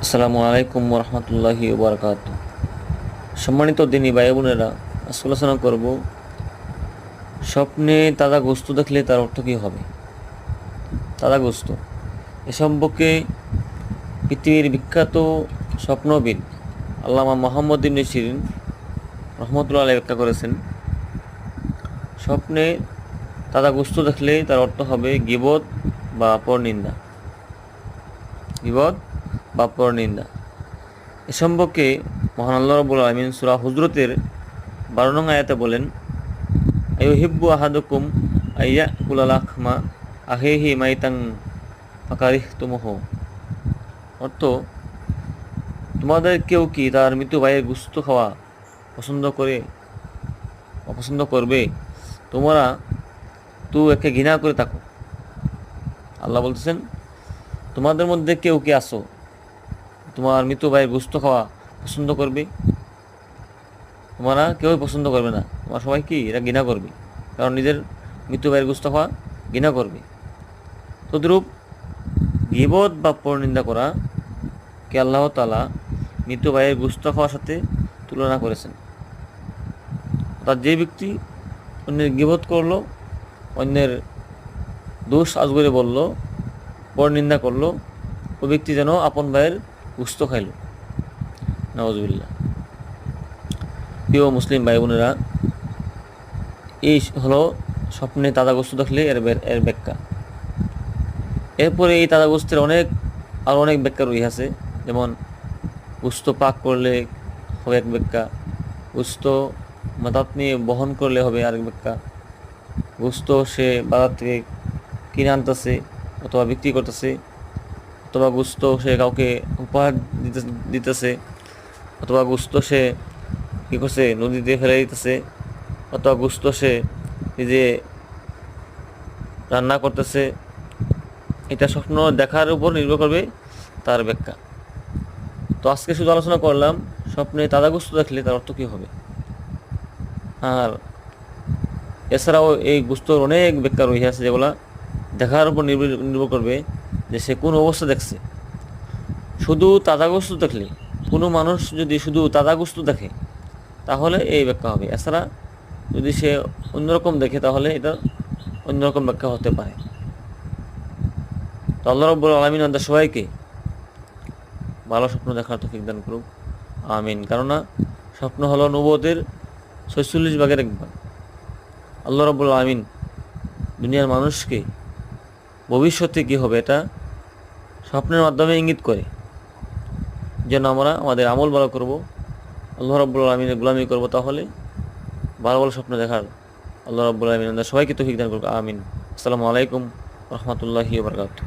আসসালামু আলাইকুম রহমতুল্লাহি ওবরাকাত। সম্মানিত দিনী ভাই বোনেরা, আজকে আলোচনা করব স্বপ্নে তাজা গোস্ত দেখলে তার অর্থ কী হবে। তাজা গোস্ত এ সম্পর্কে পৃথিবীর বিখ্যাত স্বপ্নবিদ আল্লামা মোহাম্মদ ইবনে সিরিন রহমতুল্লাহ আলাইহি ব্যাখ্যা করেছেন, স্বপ্নে তাজা গোস্ত দেখলে তার অর্থ হবে গীবত বা পরনিন্দা। গীবত বা পরনিন্দা এ সম্পর্কে মহান আল্লাহ রাব্বুল আলামিন সূরা হুজরাতের 12 নং আয়াতে বলেন, আইয়ুহিব্বু আহাদুকুম আইয়াকুলা লাহমা আখিহি মাইতান ফাকারিহতুমুহু। অর্থ, তোমাদের কেউ কি তার মৃত ভাইয়ের গোশত খাওয়া অপছন্দ করবে? তোমরা তো একে ঘৃণা করে থাকো। আল্লাহ বলতেছেন, তোমাদের মধ্যে কেউ কি আসো তোমার মৃত ভাইয়ের গোশত খাওয়া পছন্দ করবে? তোমরা কেউই পছন্দ করবে না, তোমার সবাই কি এটা ঘৃণা করবে, কারণ নিজের মৃত ভাইয়ের গোশত খাওয়া ঘৃণা করবে। তদ্রূপ গীবত বা পরনিন্দা করা কে আল্লাহ তাআলা মৃত ভাইয়ের গোশত খাওয়ার সাথে তুলনা করেছেন। অর্থাৎ যে ব্যক্তি অন্যের গীবত করলো, অন্যের দোষ আজগরে বলল, পরনিন্দা করলো, ওই ব্যক্তি যেন আপন ভাইয়ের গোশত খাইল। নাউজুবিল্লাহ। প্রিয় মুসলিম ভাই বোনেরা, এই হলো স্বপ্নে তাজা গোশত দেখলে এর ব্যাখ্যা। এরপরে এই তাজা গোশতের আরও অনেক ব্যাখ্যা রয়েছে। যেমন গোশত পাক করলে হবে এক ব্যাখ্যা, গোশত মাথাত নিয়ে বহন করলে হবে আরেক ব্যাখ্যা, গোশত সে বাজার থেকে কিনে আনতেছে অথবা বিক্রি করতেছে, অথবা গোশত সে কাউকে উপহার দিতেছে, অথবা গোশত সে কী করছে নদীতে ফেলে দিতেছে, অথবা গোশত সে নিজে রান্না করতেছে। এটা স্বপ্ন দেখার উপর নির্ভর করবে তার ব্যাখ্যা। তো আজকে শুধু আলোচনা করলাম স্বপ্নে তাজা গোশত দেখলে তার অর্থ কী হবে। আর এছাড়াও এই গোশতর অনেক ব্যাখ্যা রয়েছে, যেগুলা দেখার উপর নির্ভর করবে যে সে কোন অবস্থা দেখছে। শুধু তাজা গোশত দেখলে, কোনো মানুষ যদি শুধু তাজা গোশত দেখে তাহলে এই ব্যাখ্যা হবে। এছাড়া যদি সে অন্যরকম দেখে তাহলে এটা অন্যরকম ব্যাখ্যা হতে পারে। তো আল্লাহ রাব্বুল আলামিন আমাদের সবাইকে ভালো স্বপ্ন দেখার তৌফিক দান করুক, আমিন। কেননা স্বপ্ন হলো নবুয়তের 46 ভাগের 1 ভাগ। আল্লাহ রাব্বুল আলামিন দুনিয়ার মানুষকে ভবিষ্যতে কী হবে এটা স্বপ্নের মাধ্যমে ইঙ্গিত করে, যেন আমরা আমাদের আমল ভালো করব, আল্লাহ রাব্বুল আলামিনের গোলামি করব, তাহলে ভালো ভালো স্বপ্ন দেখার আল্লাহ রাব্বুল আলামিন আমাদের সবাইকে তৌফিক দান করুক, আমিন। আসসালামু আলাইকুম রহমতুল্লাহি ওয়া বারাকাতুহু।